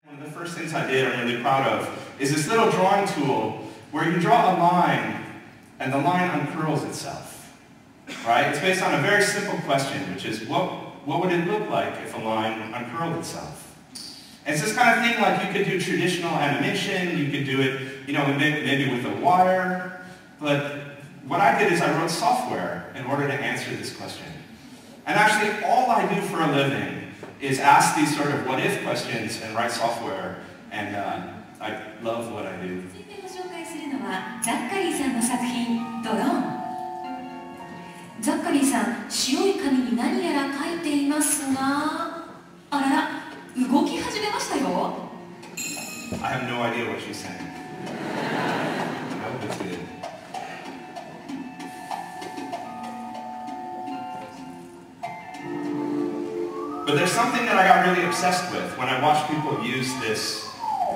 One of the first things I did, I'm really proud of, is this little drawing tool where you draw a line and the line uncurls itself, right? It's based on a very simple question, which is what would it look like if a line uncurled itself? And it's this kind of thing like you could do traditional animation, you could do it, maybe with a wire, but what I did is I wrote software in order to answer this question. And actually all I do for a living is ask these sort of what-if questions and write software, and I love what I do. 続いてご紹介するのはザッカリーさんの作品ドローン。ザッカリーさん、白い紙に何やら書いていますが、あらら、動き始めましたよ。I have no idea what she's saying. I hope it's good. But there's something that I got really obsessed with when I watched people use this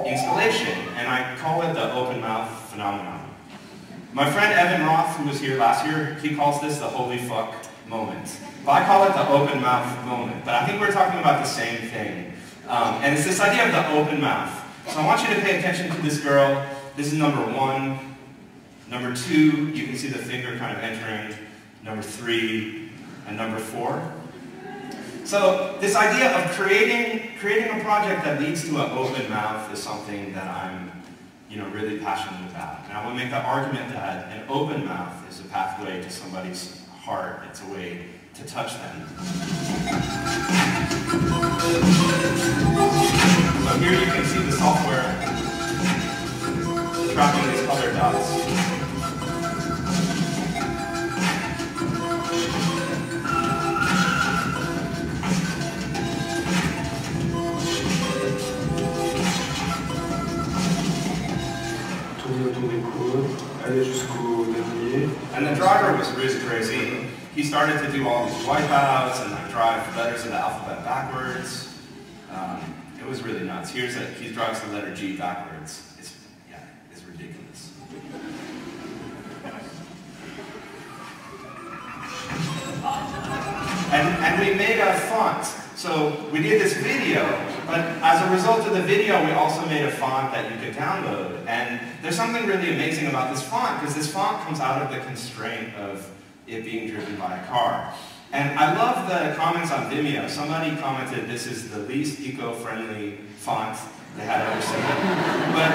installation, and I call it the open mouth phenomenon. My friend Evan Roth, who was here last year, he calls this the holy fuck moment. But I call it the open mouth moment. But I think we're talking about the same thing. And it's this idea of the open mouth. So I want you to pay attention to this girl. This is number 1. Number 2, you can see the finger kind of entering. Number 3, and number 4. So this idea of creating a project that leads to an open mouth is something that I'm really passionate about. And I will make the argument that an open mouth is a pathway to somebody's heart. It's a way to touch them. So here you can see the software tracking these color dots. And the driver was really crazy. He started to do all these wipeouts and drive letters of the alphabet backwards. It was really nuts. He drives the letter G backwards. It's ridiculous. And we made a font. So we did this video, but as a result of the video, we also made a font that you could download. And there's something really amazing about this font, because this font comes out of the constraint of it being driven by a car. And I love the comments on Vimeo. Somebody commented this is the least eco-friendly font they had ever seen. But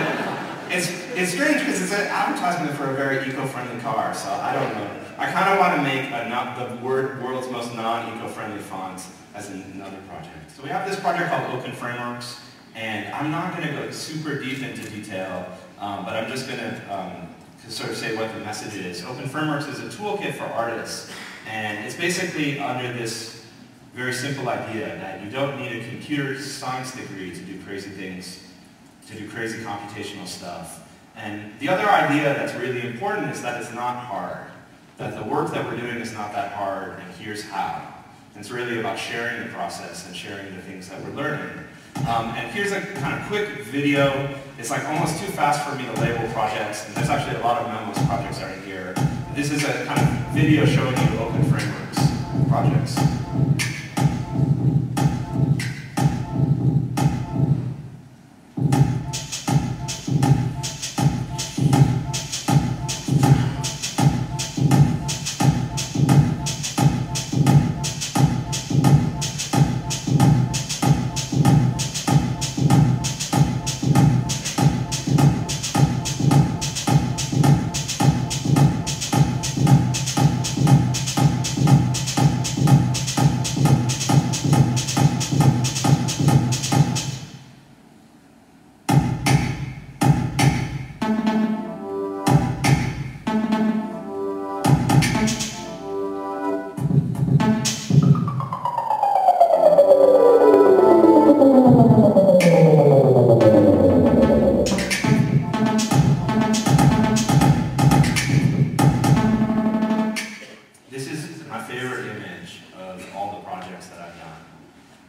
it's strange because it's an advertisement for a very eco-friendly car, so I don't know. I kind of want to make the world's most non-eco-friendly font as another project. So we have this project called Open Frameworks, and I'm not going to go super deep into detail, but I'm just going to sort of say what the message is. Open Frameworks is a toolkit for artists, and it's basically under this very simple idea that you don't need a computer science degree to do crazy things, to do crazy computational stuff. And the other idea that's really important is that it's not hard, that the work that we're doing is not that hard, and here's how. It's really about sharing the process and sharing the things that we're learning. And here's a kind of quick video. It's like almost too fast for me to label projects, and there's actually a lot of memos projects are in here. This is a kind of video showing you Open Frameworks projects.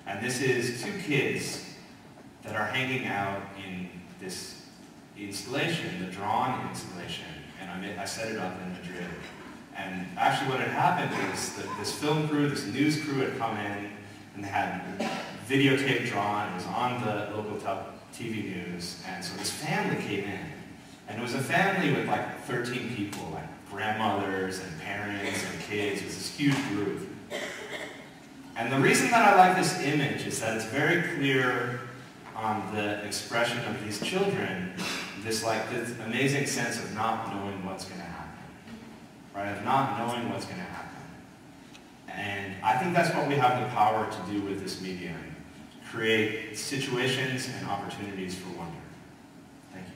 And this is 2 kids that are hanging out in this installation, the drawn installation, and I set it up in Madrid. And actually what had happened is that this film crew, this news crew had come in, and they had videotape drawn. It was on the local TV news, and so this family came in. And it was a family with like 13 people, like grandmothers and parents and kids. It was this huge group. And the reason that I like this image is that it's very clear on the expression of these children, this amazing sense of not knowing what's going to happen, right? Of not knowing what's going to happen. And I think that's what we have the power to do with this medium, create situations and opportunities for wonder. Thank you.